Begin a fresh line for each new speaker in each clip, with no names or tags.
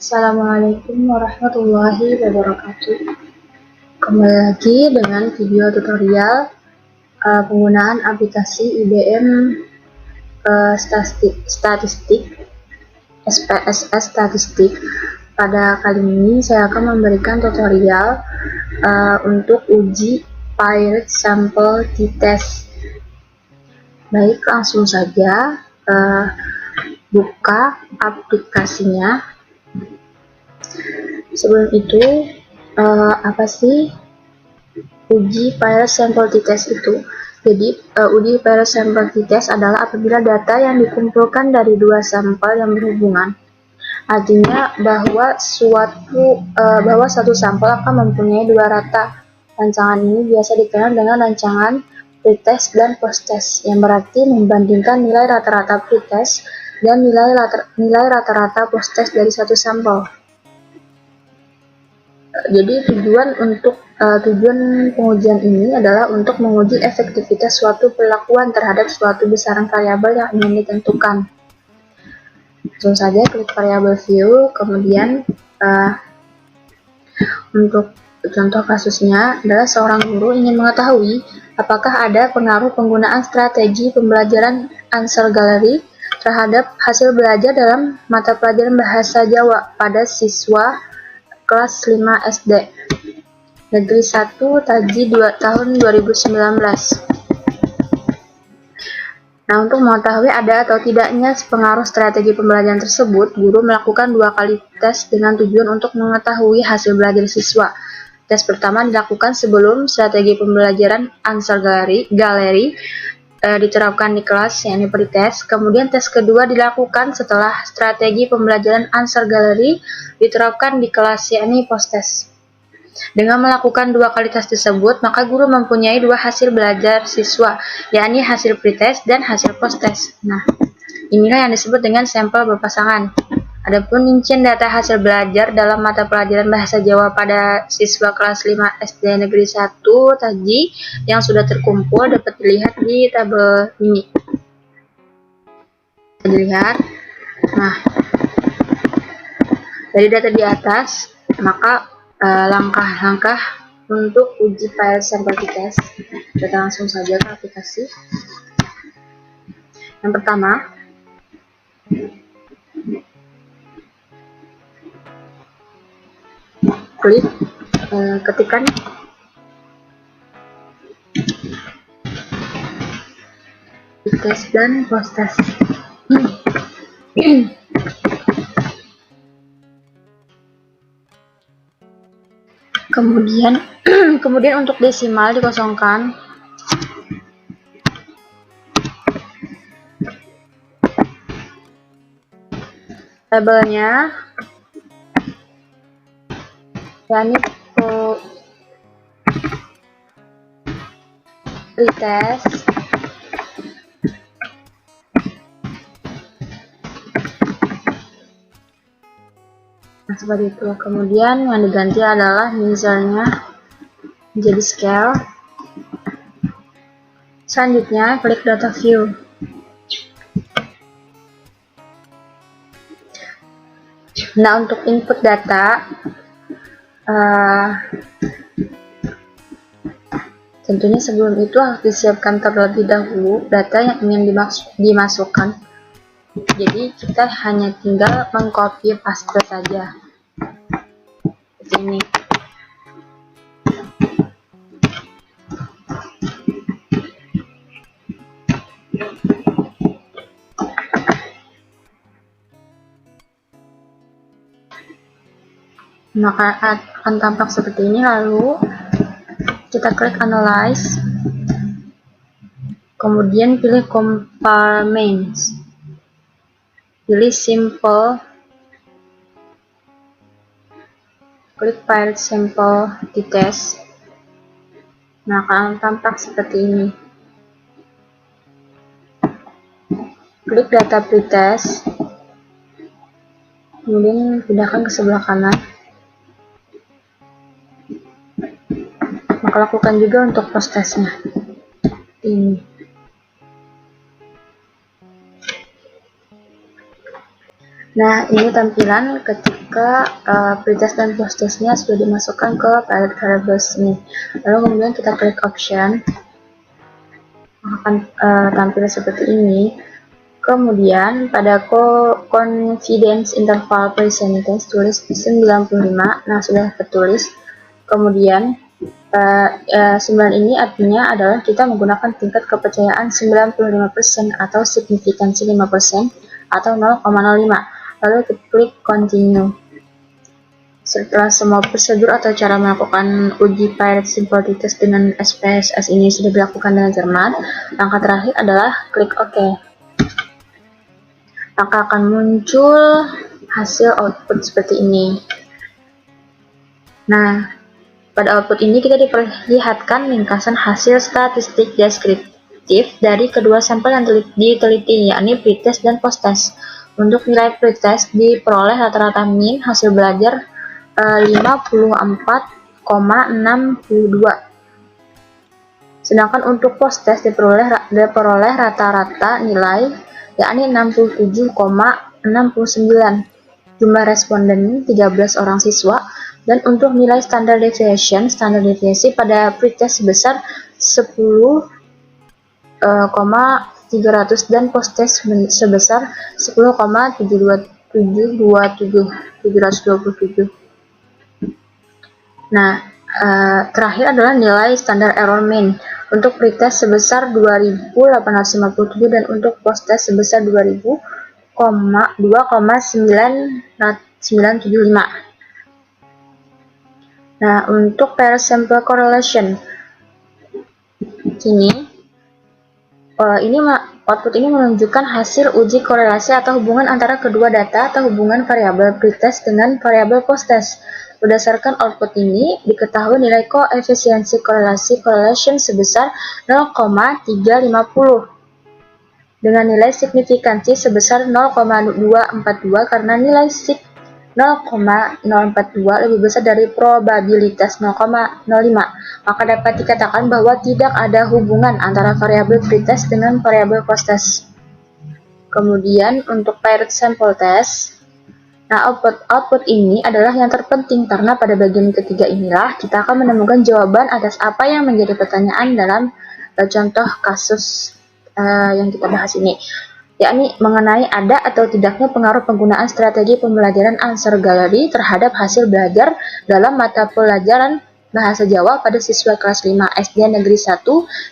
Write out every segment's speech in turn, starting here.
Assalamualaikum warahmatullahi wabarakatuh. Kembali lagi dengan video tutorial penggunaan aplikasi IBM Statistik SPSS Statistik. Pada kali ini saya akan memberikan tutorial untuk uji Pilot Sample T-Test. Baik, langsung saja buka aplikasinya. Sebelum itu, apa sih uji Pilot Sample T-Test itu? Jadi, uji Pilot Sample T-Test adalah apabila data yang dikumpulkan dari dua sampel yang berhubungan. Artinya bahwa satu sampel akan mempunyai dua rata. Rancangan ini biasa dikenal dengan rancangan pretest dan posttest, yang berarti membandingkan nilai rata-rata pretest dan nilai rata-rata posttest dari satu sampel. Jadi tujuan pengujian ini adalah untuk menguji efektivitas suatu perlakuan terhadap suatu besaran variabel yang ingin ditentukan. Langsung saja klik variabel view, kemudian untuk contoh kasusnya adalah seorang guru ingin mengetahui apakah ada pengaruh penggunaan strategi pembelajaran Answer Gallery terhadap hasil belajar dalam mata pelajaran bahasa Jawa pada siswa kelas 5 SD Negeri 1 Taji tahun 2019. Nah, untuk mengetahui ada atau tidaknya pengaruh strategi pembelajaran tersebut, guru melakukan 2 kali tes dengan tujuan untuk mengetahui hasil belajar siswa. Tes pertama dilakukan sebelum strategi pembelajaran Answer Gallery diterapkan di kelas, yakni pretest. Kemudian tes kedua dilakukan setelah strategi pembelajaran Answer Gallery diterapkan di kelas, yakni posttest. Dengan melakukan 2 kali tes tersebut, maka guru mempunyai 2 hasil belajar siswa, yakni hasil pretest dan hasil posttest. Nah, inilah yang disebut dengan sampel berpasangan. Adapun rincian data hasil belajar dalam mata pelajaran bahasa Jawa pada siswa kelas 5 SD Negeri 1 Taji yang sudah terkumpul dapat dilihat di tabel ini. Bisa dilihat. Nah, dari data di atas, maka langkah-langkah untuk uji Pilot Sample T-Test. Kita langsung saja ke aplikasi. Yang pertama, klik ketikan pretest dan posttest. Kemudian untuk desimal dikosongkan. Tabelnya yakni pretest nah, seperti itu. Kemudian yang diganti adalah measure-nya menjadi scale. Selanjutnya klik data view. Nah, untuk input data tentunya sebelum itu harus disiapkan terlebih dahulu data yang ingin dimasukkan. Jadi kita hanya tinggal mengcopy paste saja seperti ini. Maka akan tampak seperti ini. Lalu kita klik analyze, kemudian pilih compartments, pilih simple, klik Pilot Sample T-Test. Nah, akan tampak seperti ini. Klik data pretest, kemudian pindahkan ke sebelah kanan. Maka lakukan juga untuk posttestnya. Ini. Nah, ini tampilan ketika pretest dan posttestnya sudah dimasukkan ke pilot variables ini. Lalu kemudian kita klik option, akan tampil seperti ini. Kemudian pada confidence interval percentage tulis 95. Nah, sudah tertulis. Kemudian 9 ini artinya adalah kita menggunakan tingkat kepercayaan 95% atau signifikansi 5% atau 0,05. Lalu kita klik continue. Setelah semua prosedur atau cara melakukan uji pilot simple test dengan SPSS ini sudah dilakukan dengan cermat, langkah terakhir adalah klik OK. Maka akan muncul hasil output seperti ini. Nah, pada output ini kita diperlihatkan ringkasan hasil statistik deskriptif dari kedua sampel yang diteliti, yakni pretest dan posttest. Untuk nilai pretest diperoleh rata-rata min hasil belajar 54,62. Sedangkan untuk posttest diperoleh rata-rata nilai yakni 67,69. Jumlah responden 13 orang siswa, dan untuk nilai standar deviasi pada pretest sebesar 10,300 dan posttest sebesar 10,727. Nah, terakhir adalah nilai standar error mean. Untuk pretest sebesar 2.857 dan untuk posttest sebesar 2,975. Nah, untuk pair sample correlation, output ini menunjukkan hasil uji korelasi atau hubungan antara kedua data atau hubungan variabel pretest dengan variabel posttest. Berdasarkan output ini, diketahui nilai koefisiensi korelasi correlation sebesar 0,350 dengan nilai signifikansi sebesar 0,242 karena nilai sig 0,042 lebih besar dari probabilitas 0,05, maka dapat dikatakan bahwa tidak ada hubungan antara variabel pretest dengan variabel posttest. Kemudian untuk paired sample test, nah output ini adalah yang terpenting karena pada bagian ketiga inilah kita akan menemukan jawaban atas apa yang menjadi pertanyaan dalam contoh kasus yang kita bahas ini, yakni mengenai ada atau tidaknya pengaruh penggunaan strategi pembelajaran answer gallery terhadap hasil belajar dalam mata pelajaran Bahasa Jawa pada siswa kelas 5 SD Negeri 1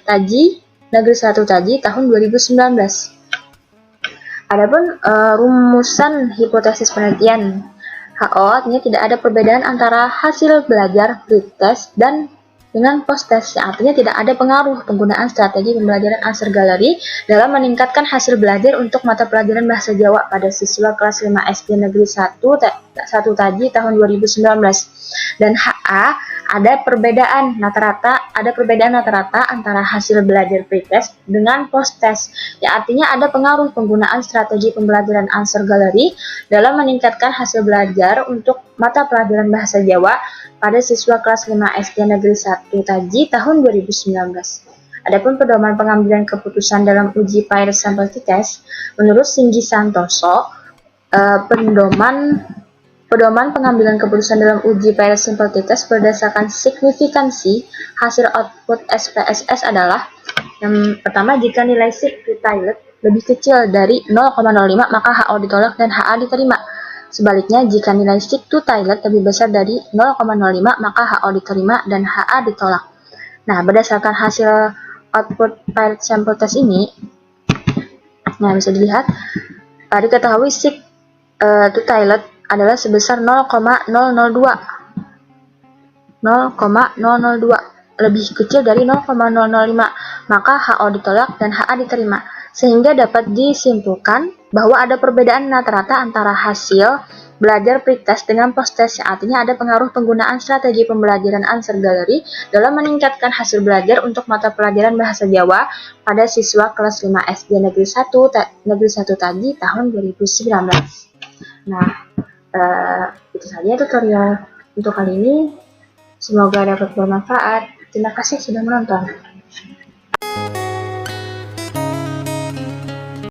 Taji tahun 2019. Adapun rumusan hipotesis penelitian HO artinya tidak ada perbedaan antara hasil belajar pretest dan dengan posttest, yang artinya tidak ada pengaruh penggunaan strategi pembelajaran answer gallery dalam meningkatkan hasil belajar untuk mata pelajaran Bahasa Jawa pada siswa kelas 5 SD Negeri 1 Taji tahun 2019. Dan HA ada perbedaan rata-rata antara hasil belajar pretest dengan posttest, yang artinya ada pengaruh penggunaan strategi pembelajaran answer gallery dalam meningkatkan hasil belajar untuk mata pelajaran Bahasa Jawa pada siswa kelas 5 SD Negeri 1 Taji tahun 2019. Adapun pedoman pengambilan keputusan dalam uji pair sample test, menurut Singgi Santoso, pedoman pengambilan keputusan dalam uji pair sample test berdasarkan signifikansi hasil output SPSS adalah yang pertama, jika nilai sig pretest lebih kecil dari 0,05 maka HO ditolak dan HA diterima. Sebaliknya, jika nilai sig to Toilet lebih besar dari 0,05 maka HO diterima dan HA ditolak. Nah, berdasarkan hasil output paired sample test ini, nah bisa dilihat diketahui sig to Toilet adalah sebesar 0,002 lebih kecil dari 0,005 maka HO ditolak dan HA diterima, sehingga dapat disimpulkan bahwa ada perbedaan rata-rata antara hasil belajar pretest dengan posttest, yang artinya ada pengaruh penggunaan strategi pembelajaran answer gallery dalam meningkatkan hasil belajar untuk mata pelajaran Bahasa Jawa pada siswa kelas 5 SD Negeri 1 Taji tahun 2019. Nah, itu saja tutorial untuk kali ini. Semoga dapat bermanfaat. Terima kasih sudah menonton.